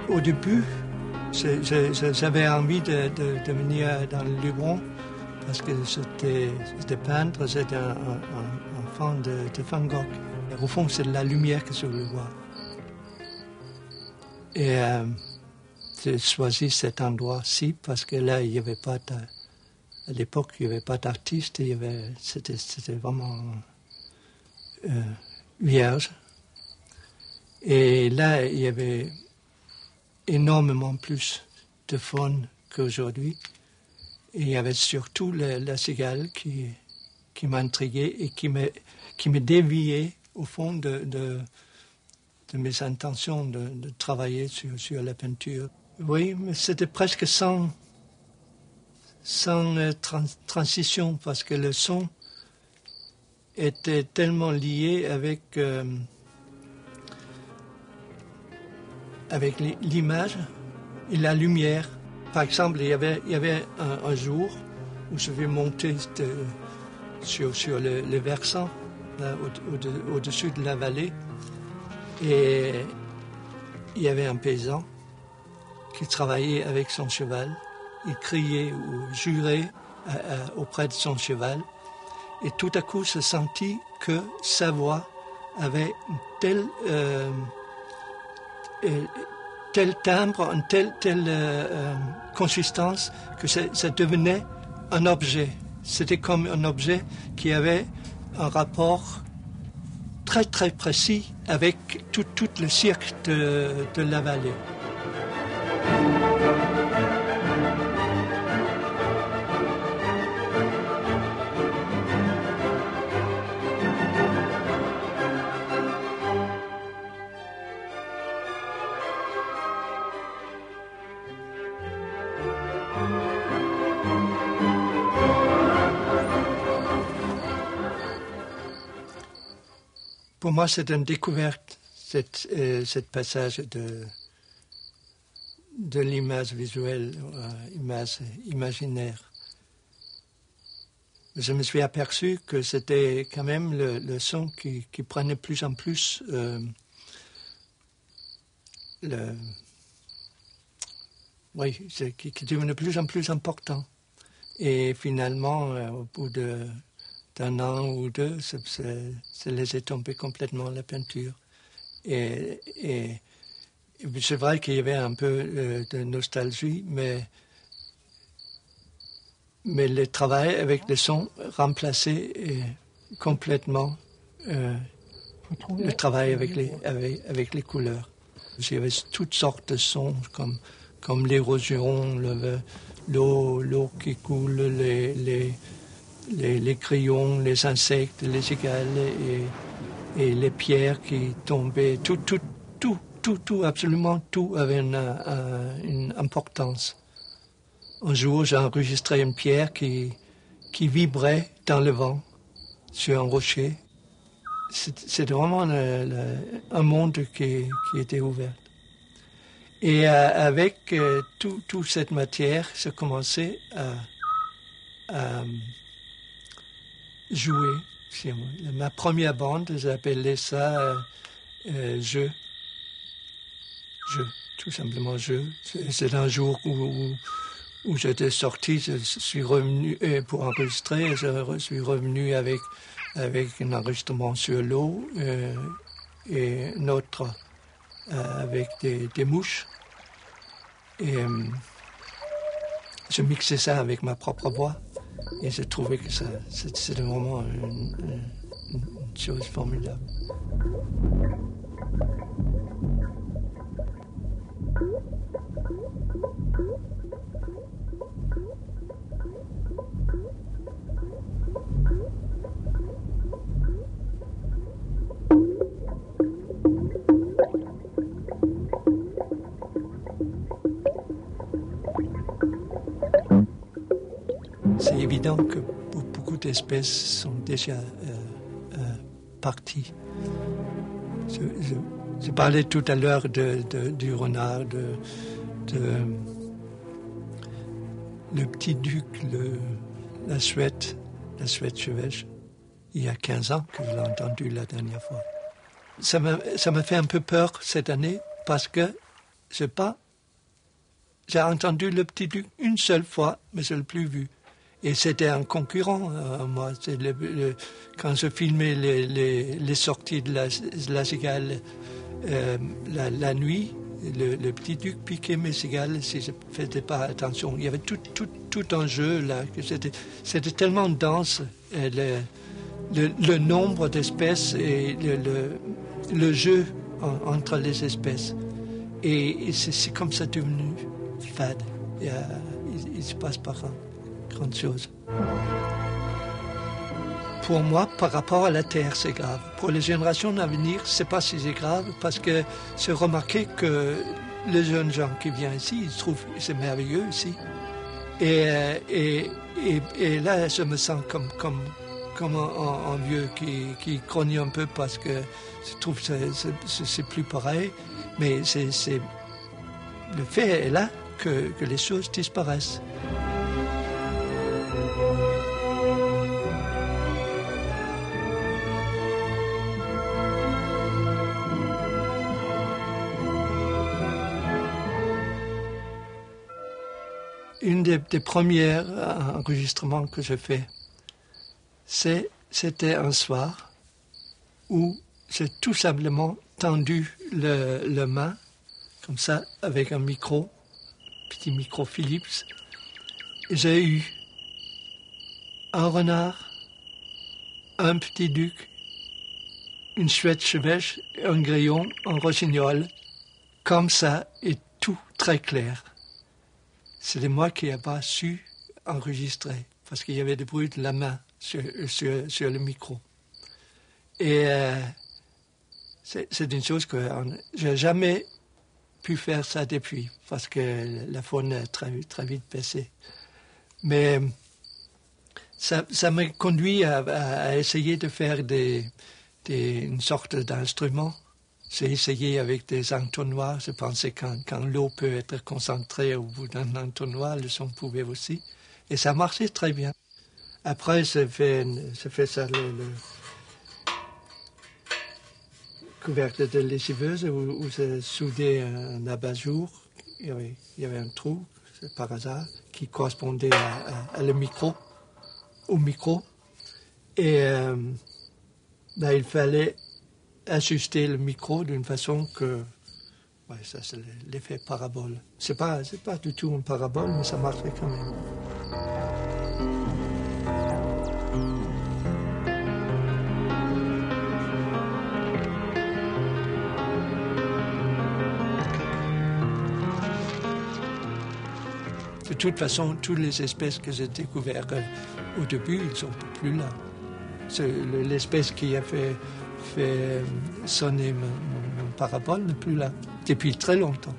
Au début, j'avais envie de venir dans le Luberon parce que j'étais peintre, j'étais un fan de Van Gogh. Et au fond, c'est de la lumière que je voulais voir. Et j'ai choisi cet endroit-ci parce que là, il n'y avait pas à l'époque, il n'y avait pas d'artistes, c'était vraiment vierge. Et là, il y avait énormément plus de faune qu'aujourd'hui. Et il y avait surtout la cigale qui m'intriguait et qui me déviait au fond de mes intentions de travailler sur la peinture. Oui, mais c'était presque sans transition parce que le son était tellement lié avec l'image et la lumière. Par exemple, il y avait un jour où je vais monter sur le versant, là, au-dessus de la vallée, et il y avait un paysan qui travaillait avec son cheval. Il criait ou jurait auprès de son cheval, et tout à coup, je sentis que sa voix avait tel timbre, une telle consistance que ça devenait un objet. C'était comme un objet qui avait un rapport très très précis avec tout le cirque de la vallée. Pour moi, c'est une découverte, cette passage de l'image visuelle à l'image imaginaire. Je me suis aperçu que c'était quand même le son qui prenait plus en plus qui devenait de plus en plus important. Et finalement, au bout d'un an ou deux, ça laissait tomber complètement la peinture. Et c'est vrai qu'il y avait un peu de nostalgie, mais le travail avec le son remplaçait complètement le travail avec les couleurs. Il y avait toutes sortes de sons comme l'érosion, l'eau qui coule, les crayons, les insectes, les cigales et les pierres qui tombaient. Tout, absolument tout avait une importance. Un jour, j'ai enregistré une pierre qui vibrait dans le vent sur un rocher. C'était vraiment un monde qui était ouvert. Et avec toute cette matière, j'ai commencé à jouer. Ma première bande, j'appelais ça jeu, tout simplement jeu. C'est un jour où j'étais sorti, je suis revenu pour enregistrer, je suis revenu avec un enregistrement sur l'eau et un autre avec des mouches. Et je mixais ça avec ma propre voix. Et j'ai trouvé que c'était vraiment une chose formidable. C'est évident que beaucoup d'espèces sont déjà parties. Je parlais tout à l'heure du renard, le petit duc, la chouette chevêche. Il y a 15 ans que je l'ai entendu la dernière fois. Ça m'a fait un peu peur cette année parce que J'ai entendu le Petit Duc une seule fois, mais je ne l'ai plus vu. Et c'était un concurrent, moi. Quand je filmais les sorties de la cigale la nuit, le Petit Duc piquait mes cigales si je ne faisais pas attention. Il y avait tout un jeu là. C'était tellement dense. Le nombre d'espèces et le jeu entre les espèces. Et c'est comme ça devenu fade. Il se passe pas grande chose. Pour moi, par rapport à la Terre, c'est grave. Pour les générations à venir, c'est pas si c'est grave parce que c'est remarqué que les jeunes gens qui viennent ici, ils trouvent que c'est merveilleux ici. Et là, je me sens comme un vieux qui grogne un peu parce que je trouve que c'est plus pareil. Mais le fait est là que les choses disparaissent. Une des premiers enregistrements que j'ai fait, c'était un soir où j'ai tout simplement tendu le main, comme ça, avec un micro, petit micro Philips. J'ai eu un renard, un petit duc, une chouette chevêche, un grillon, un rossignol, comme ça, et tout très clair. C'était moi qui n'ai pas su enregistrer, parce qu'il y avait des bruits de la main sur le micro. Et c'est une chose que je n'ai jamais pu faire ça depuis, parce que la faune a très vite baissé. Mais ça m'a conduit à essayer de faire une sorte d'instrument. J'ai essayé avec des entonnoirs. Je pensais que quand l'eau peut être concentrée au bout d'un entonnoir, le son pouvait aussi. Et ça marchait très bien. Après, j'ai fait ça, le couvercle de lessiveuse où j'ai soudé un abat-jour. Il y avait un trou, par hasard, qui correspondait au micro. Et il fallait ajuster le micro d'une façon que... Ouais, ça c'est l'effet parabole. C'est pas du tout une parabole, mais ça marchait quand même. De toute façon, toutes les espèces que j'ai découvertes au début, ils ne sont plus là. C'est l'espèce qui a fait sonner mon parabole n'est plus là, depuis très longtemps.